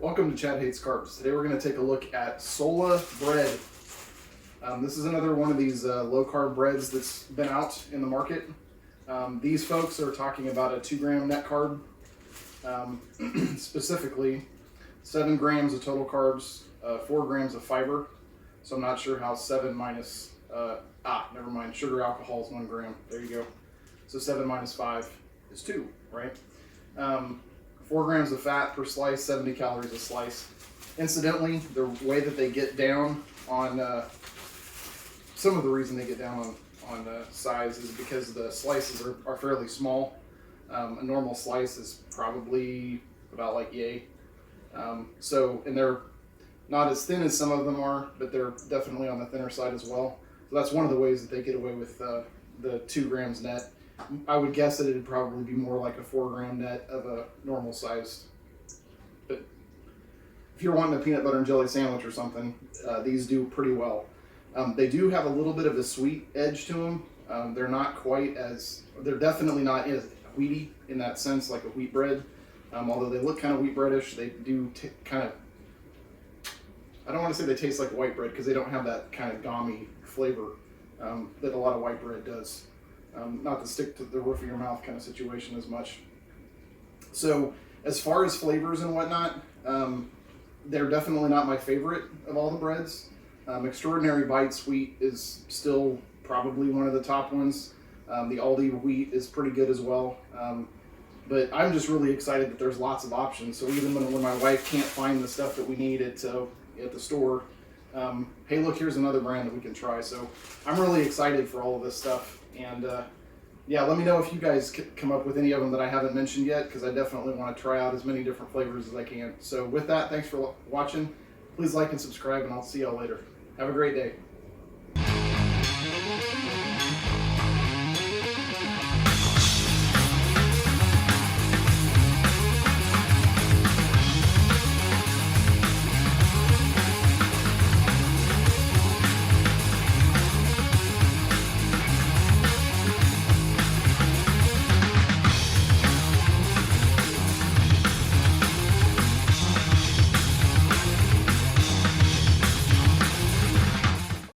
Welcome to Chad Hates Carbs. Today we're going to take a look at Sola Bread. This is another one of these low-carb breads that's been out in the market. These folks are talking about a 2-gram net carb, specifically 7 grams of total carbs, 4 grams of fiber. So I'm not sure how 7 minus, never mind, sugar alcohol is 1 gram. There you go. So 7 minus 5 is 2, right? 4 grams of fat per slice, 70 calories a slice. Incidentally, the way that they get down on, some of the reason they get down on size is because the slices are fairly small. A normal slice is probably about like yay. And they're not as thin as some of them are, but they're definitely on the thinner side as well. So that's one of the ways that they get away with the 2 grams net. I would guess that it'd probably be more like a 4-gram net of a normal sized. But if you're wanting a peanut butter and jelly sandwich or something, these do pretty well. They do have a little bit of a sweet edge to them. They're definitely not as wheaty in that sense, like a wheat bread. Although they look kind of wheat breadish, they do kind of, I don't want to say they taste like white bread because they don't have that kind of gummy flavor that a lot of white bread does. Not to stick to the roof of your mouth kind of situation as much. So as far as flavors and whatnot, they're definitely not my favorite of all the breads. Extraordinary Bites wheat is still probably one of the top ones. The Aldi wheat is pretty good as well. But I'm just really excited that there's lots of options. So even when my wife can't find the stuff that we need at the store, hey, look, here's another brand that we can try. So I'm really excited for all of this stuff. And yeah, let me know if you guys come up with any of them that I haven't mentioned yet, because I definitely want to try out as many different flavors as I can. So with that, thanks for watching. Please like and subscribe, and I'll see y'all later. Have a great day.